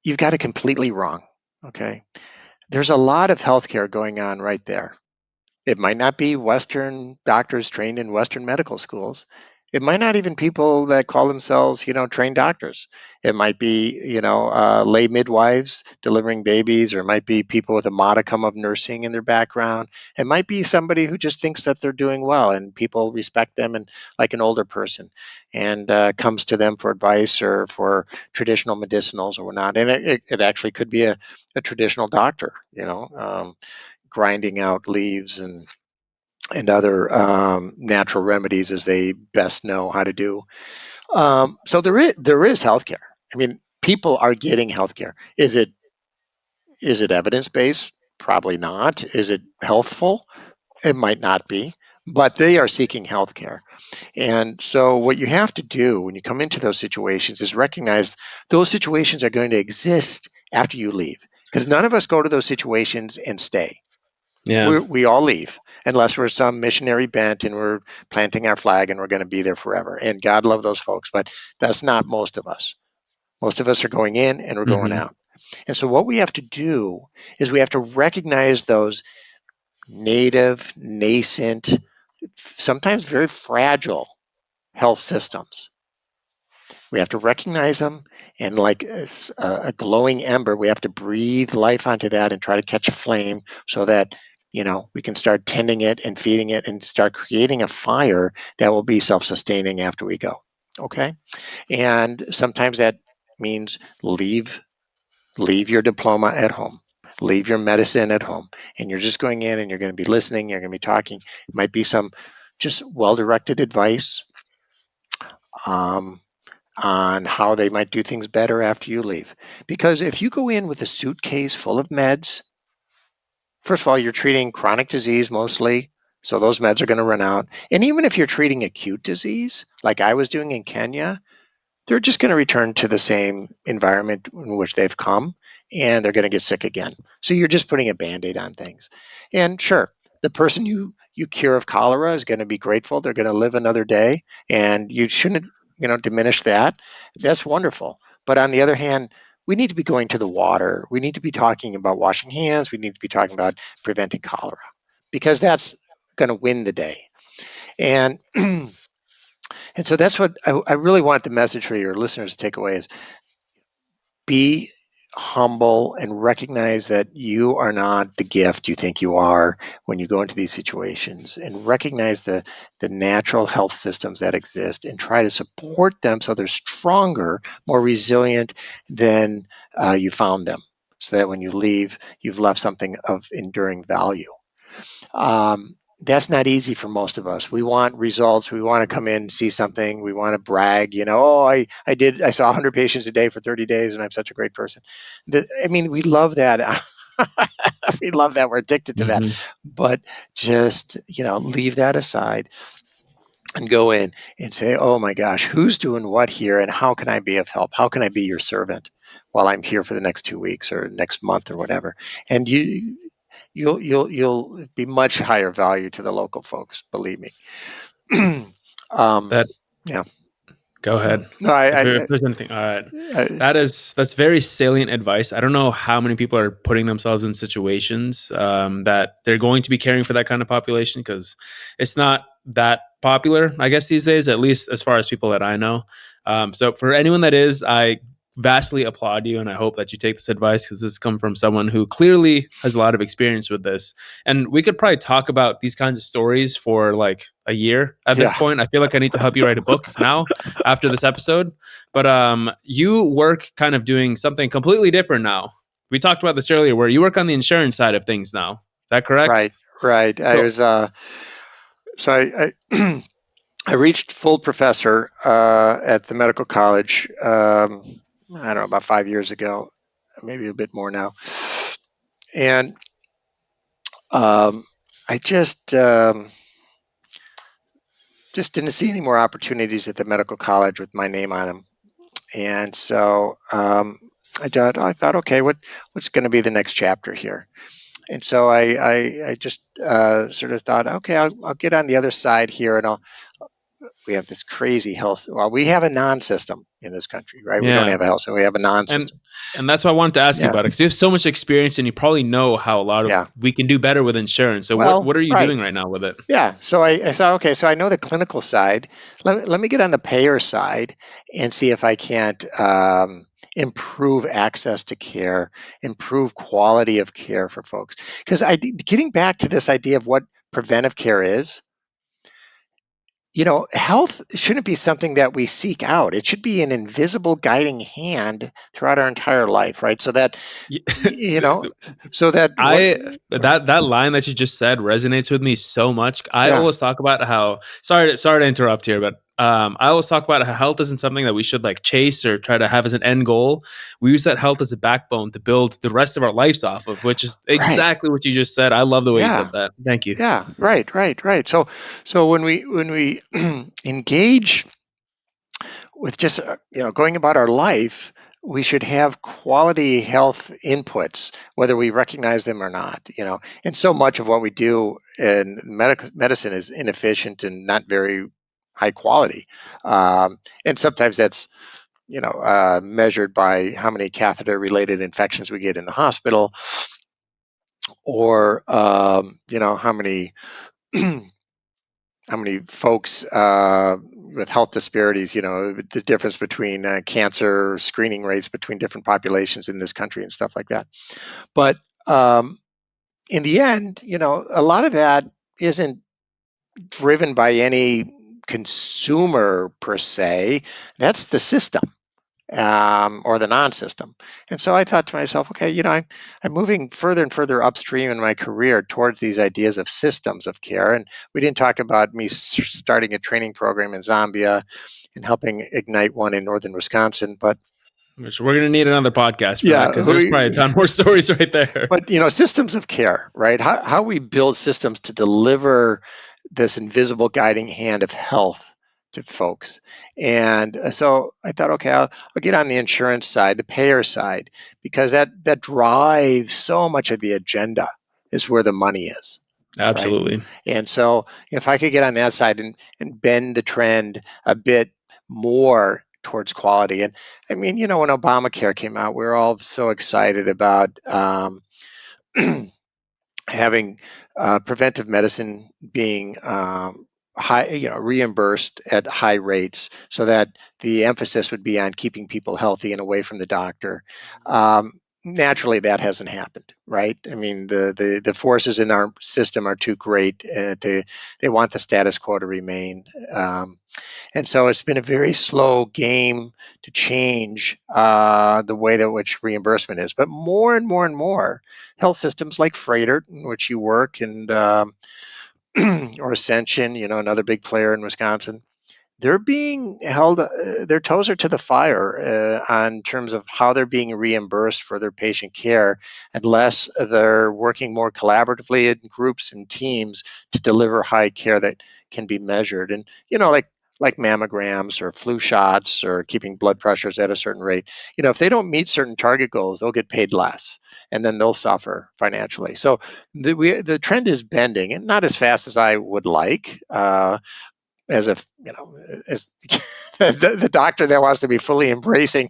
You've got it completely wrong. Okay. There's a lot of healthcare going on right there. It might not be Western doctors trained in Western medical schools. It might not even people that call themselves, trained doctors. It might be, lay midwives delivering babies, or it might be people with a modicum of nursing in their background. It might be somebody who just thinks that they're doing well and people respect them, and like an older person, and comes to them for advice or for traditional medicinals or whatnot. And it actually could be a traditional doctor, grinding out leaves and other natural remedies as they best know how to do. So there is healthcare. I mean, people are getting healthcare. Is it evidence based? Probably not. Is it healthful? It might not be. But they are seeking healthcare. And so, what you have to do when you come into those situations is recognize those situations are going to exist after you leave. Because none of us go to those situations and stay. Yeah. We all leave unless we're some missionary bent and we're planting our flag and we're going to be there forever. And God love those folks, but that's not most of us. Most of us are going in and we're going Hmm. out. And so what we have to do is we have to recognize those native, nascent, sometimes very fragile health systems. We have to recognize them, and like a glowing ember, we have to breathe life onto that and try to catch a flame so that we can start tending it and feeding it and start creating a fire that will be self-sustaining after we go. Okay, and sometimes that means leave your diploma at home. Leave your medicine at home, and you're just going in and you're going to be listening. You're going to be talking. It might be some just well-directed advice. Um, on how they might do things better after you leave. Because if you go in with a suitcase full of meds, first of all, you're treating chronic disease mostly, so those meds are going to run out. And even if you're treating acute disease, like I was doing in Kenya, they're just going to return to the same environment in which they've come, and they're going to get sick again. So you're just putting a band-aid on things. And sure, the person you cure of cholera is going to be grateful. They're going to live another day, and you shouldn't diminish that. That's wonderful. But on the other hand, we need to be going to the water. We need to be talking about washing hands. We need to be talking about preventing cholera, because that's going to win the day. And and so that's what I really want the message for your listeners to take away is be humble and recognize that you are not the gift you think you are when you go into these situations, and recognize the natural health systems that exist and try to support them so they're stronger, more resilient than you found them, so that when you leave, you've left something of enduring value. That's not easy for most of us. We want results. We want to come in and see something. We want to brag, oh, I saw 100 patients a day for 30 days and I'm such a great person. I mean, we love that. We love that. We're addicted to that. Hmm. But just, leave that aside and go in and say, oh my gosh, who's doing what here and how can I be of help? How can I be your servant while I'm here for the next 2 weeks or next month or whatever? And you'll be much higher value to the local folks. Believe me. um, That yeah. Go So ahead. no, If there's anything, all right. I That's very salient advice. I don't know how many people are putting themselves in situations that they're going to be caring for that kind of population, because it's not that popular, I guess, these days, at least as far as people that I know. So for anyone that is, I vastly applaud you, and I hope that you take this advice, because this comes from someone who clearly has a lot of experience with this. And we could probably talk about these kinds of stories for like a year at this yeah. point. I feel like I need to help you write a book now after this episode. But you work kind of doing something completely different now. We talked about this earlier, where you work on the insurance side of things now. Is that correct? Right, right. I So, was so I I reached full professor at the medical college. I don't know, about 5 years ago, maybe a bit more now, and um, I just didn't see any more opportunities at the medical college with my name on them. And so I thought, okay, what's going to be the next chapter here? And so I just sort of thought, okay, I'll get on the other side here, and we have this crazy health. Well, we have a non-system in this country, right? We don't Yeah. have a health, so we have a and non-system. and that's why I wanted to ask you Yeah, about it, because you have so much experience and you probably know how a lot of yeah. we can do better with insurance. So Well, what are you right. doing right now with it? Yeah. So I thought, okay, so I know the clinical side. Let me get on the payer side and see if I can't improve access to care, improve quality of care for folks. Because getting back to this idea of what preventive care is, health shouldn't be something that we seek out. It should be an invisible guiding hand throughout our entire life, right? So that, Y- you know, so that what, I that line that you just said resonates with me so much. I yeah, always talk about how sorry to interrupt here, but I always talk about how health isn't something that we should like chase or try to have as an end goal. We use that health as a backbone to build the rest of our lives off of, which is right. exactly what you just said. I love the way you Yeah. said that. Thank you. Yeah, right. So when we engage with just going about our life, we should have quality health inputs, whether we recognize them or not. And so much of what we do in medical medicine is inefficient and not very high quality, and sometimes that's measured by how many catheter-related infections we get in the hospital, or how many folks with health disparities, the difference between cancer screening rates between different populations in this country and stuff like that. But um, in the end, a lot of that isn't driven by any consumer per se. That's the system, or the non-system. And so I thought to myself, okay, I'm moving further and further upstream in my career towards these ideas of systems of care. And we didn't talk about me starting a training program in Zambia and helping ignite one in northern Wisconsin, but Which we're gonna need another podcast for that, yeah, because there's probably a ton more stories right there. but systems of care, right? How we build systems to deliver this invisible guiding hand of health to folks. And so I thought, okay, I'll get on the insurance side, the payer side, because that drives so much of the agenda, is where the money is, right? Absolutely. And so if I could get on that side and bend the trend a bit more towards quality. And I mean, when Obamacare came out, we were all so excited about having preventive medicine being high, reimbursed at high rates, so that the emphasis would be on keeping people healthy and away from the doctor. Naturally, that hasn't happened, right? I mean, the forces in our system are too great. They want the status quo to remain. And so it's been a very slow game to change the way that which reimbursement is. But more and more and more health systems like Freighter, in which you work, and or Ascension, another big player in Wisconsin, they're being held, their toes are to the fire on terms of how they're being reimbursed for their patient care, unless they're working more collaboratively in groups and teams to deliver high care that can be measured. And like mammograms or flu shots or keeping blood pressures at a certain rate, if they don't meet certain target goals, they'll get paid less, and then they'll suffer financially. So the trend is bending, and not as fast as I would like. As if as the doctor that wants to be fully embracing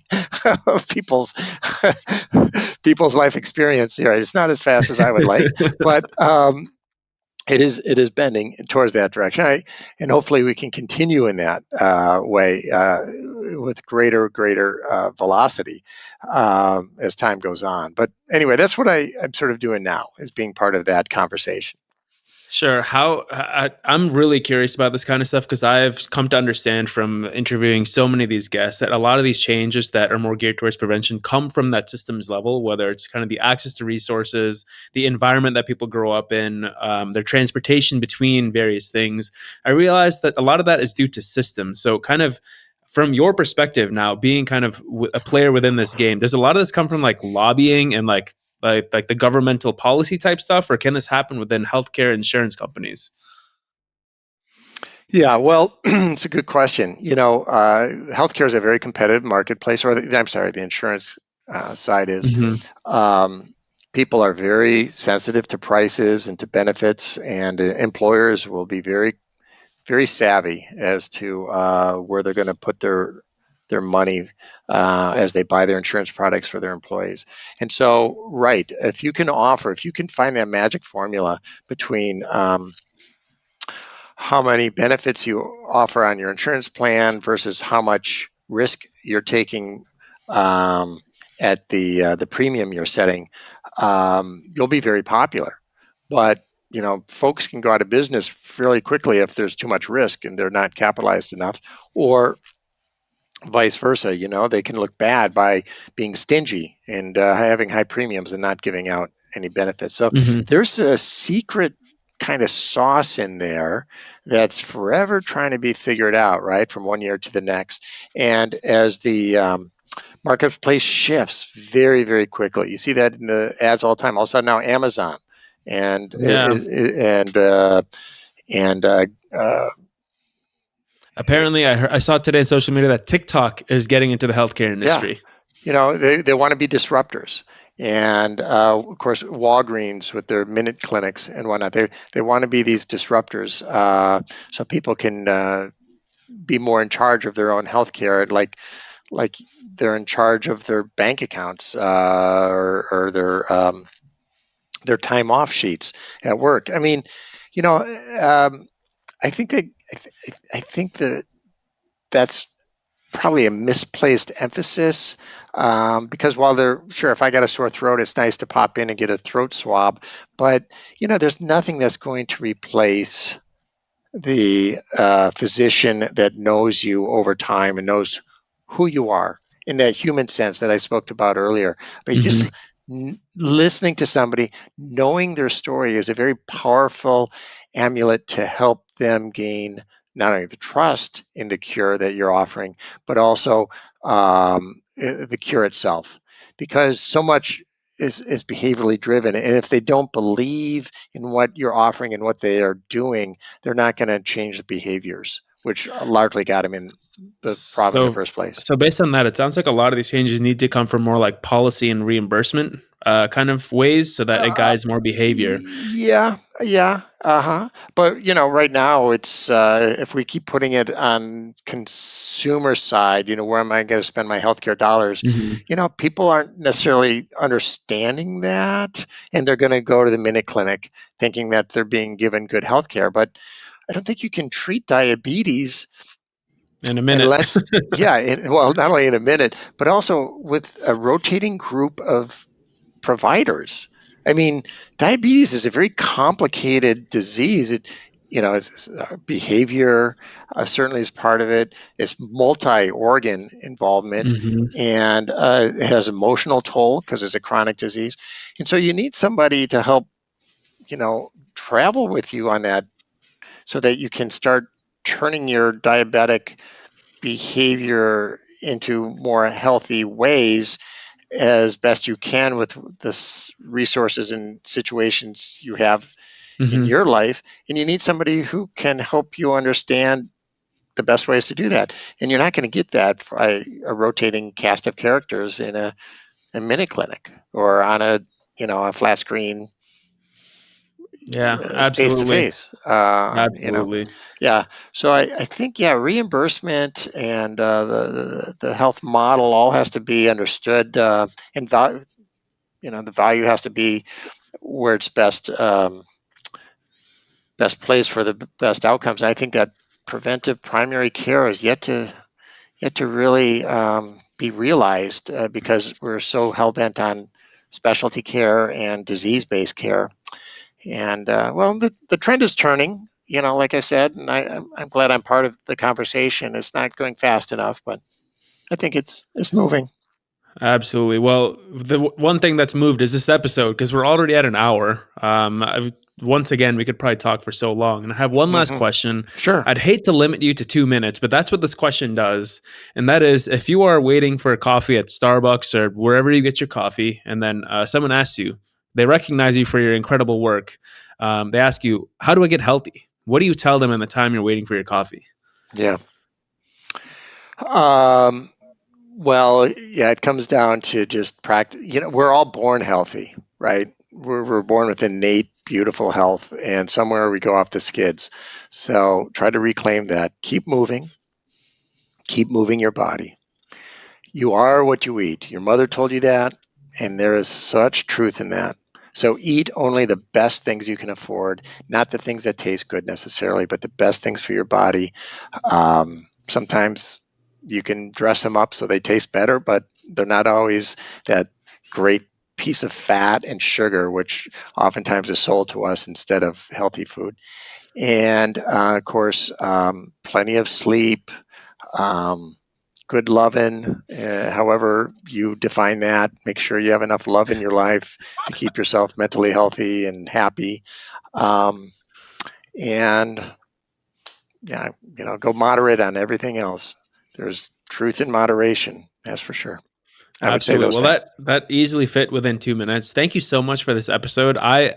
of people's life experience. It's not as fast as I would like, but it is bending towards that direction. And hopefully we can continue in that way, with greater velocity, as time goes on. But anyway, that's what I'm sort of doing now, is being part of that conversation. Sure. I'm really curious about this kind of stuff, because I've come to understand from interviewing so many of these guests that a lot of these changes that are more geared towards prevention come from that systems level, whether it's kind of the access to resources, the environment that people grow up in, their transportation between various things. I realized that a lot of that is due to systems. So, kind of from your perspective now, being kind of a player within this game, does a lot of this come from like lobbying and like the governmental policy type stuff, or can this happen within healthcare insurance companies? Yeah, well, it's a good question. Healthcare is a very competitive marketplace, or I'm sorry, the insurance side is Hmm. um, people are very sensitive to prices and to benefits, and employers will be very savvy as to where they're going to put their money as they buy their insurance products for their employees. And so, right, if you can find that magic formula between how many benefits you offer on your insurance plan versus how much risk you're taking um, at the premium you're setting, you'll be very popular. But folks can go out of business fairly quickly if there's too much risk and they're not capitalized enough, or vice versa. They can look bad by being stingy and having high premiums and not giving out any benefits. So Hmm. there's a secret kind of sauce in there that's forever trying to be figured out, right, from one year to the next. And as the marketplace shifts very, very quickly, you see that in the ads all the time. All of a sudden now Amazon and Yeah. and uh, and Apparently, I saw today on social media that TikTok is getting into the healthcare yeah, industry. they want to be disruptors. And of course, Walgreens with their minute clinics and whatnot, they want to be these disruptors, so people can be more in charge of their own healthcare, like they're in charge of their bank accounts, or their time off sheets at work. I mean, you know, um, I think that I think that that's probably a misplaced emphasis, because while they're sure, if I got a sore throat, it's nice to pop in and get a throat swab, but there's nothing that's going to replace the physician that knows you over time and knows who you are in that human sense that I spoke about earlier. But you just Hmm. listening to somebody, knowing their story is a very powerful amulet to help them gain not only the trust in the cure that you're offering, but also the cure itself. Because so much is behaviorally driven. And if they don't believe in what you're offering and what they are doing, they're not going to change the behaviors, which largely got them in the problem in the So, first place. so based on that, it sounds like a lot of these changes need to come from more like policy and reimbursement kind of ways, so that it Uh, guides more behavior. yeah, yeah, uh-huh. But right now it's if we keep putting it on consumer side, where am I going to spend my healthcare dollars? Hmm. People aren't necessarily understanding that, and they're going to go to the minute clinic thinking that they're being given good healthcare. But I don't think you can treat diabetes In a minute. unless, yeah, well, not only in a minute, but also with a rotating group of providers. I mean, diabetes is a very complicated disease. Behavior certainly is part of it. It's multi-organ involvement, Hmm. and it has emotional toll because it's a chronic disease. And so you need somebody to help, travel with you on that, so that you can start turning your diabetic behavior into more healthy ways as best you can with the resources and situations you have in Hmm. your life. And you need somebody who can help you understand the best ways to do that. And you're not going to get that by a rotating cast of characters in a mini clinic or on a flat screen Yeah, face to absolutely. face. Absolutely. Yeah. So I think, yeah, reimbursement and the health model all has to be understood, and the value has to be where it's best placed for the best outcomes. And I think that preventive primary care is yet to really be realized, because we're so hell bent on specialty care and disease based care. And well, the trend is turning. Like I said, and I'm glad I'm part of the conversation. It's not going fast enough, but I think it's moving. Absolutely. Well, one thing that's moved is this episode because we're already at an hour. Once again, we could probably talk for so long. And I have one last Hmm. question. Sure. I'd hate to limit you to 2 minutes, but that's what this question does. And that is if you are waiting for a coffee at Starbucks or wherever you get your coffee, and then someone asks you, they recognize you for your incredible work. They ask you, how do I get healthy? What do you tell them in the time you're waiting for your coffee? Yeah. Um, Well, yeah, it comes down to just practice. We're all born healthy, right? We're born with innate, beautiful health, and somewhere we go off the skids. So try to reclaim that. Keep moving your body. You are what you eat. Your mother told you that, and there is such truth in that. So eat only the best things you can afford, not the things that taste good necessarily, but the best things for your body. Sometimes you can dress them up so they taste better, but they're not always that great piece of fat and sugar, which oftentimes is sold to us instead of healthy food. And of course, plenty of sleep, um, good loving, however you define that. Make sure you have enough love in your life to keep yourself mentally healthy and happy. Um, and yeah, go moderate on everything else. There's truth in moderation, that's for sure. I would say Absolutely. those Well, things. that easily fit within 2 minutes. Thank you so much for this episode. I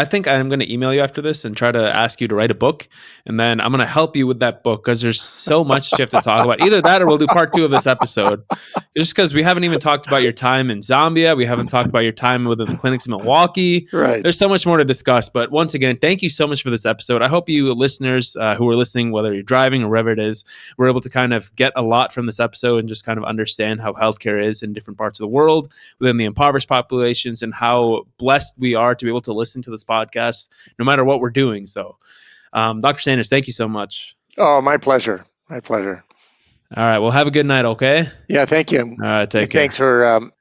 think I'm going to email you after this and try to ask you to write a book, and then I'm going to help you with that book because there's so much you have to talk about. Either that, or we'll do part 2 of this episode. Just because we haven't even talked about your time in Zambia, we haven't talked about your time within the clinics in Milwaukee. Right. There's so much more to discuss. But once again, thank you so much for this episode. I hope you listeners who are listening, whether you're driving or wherever it is, were able to kind of get a lot from this episode and just kind of understand how healthcare is in different parts of the world within the impoverished populations and how blessed we are to be able to listen to this podcast no matter what we're doing. So, Dr. Sanders, thank you so much. Oh, my pleasure. My pleasure. All right. Well, have a good night. Okay. Yeah, thank you. All right. Take Thanks care. for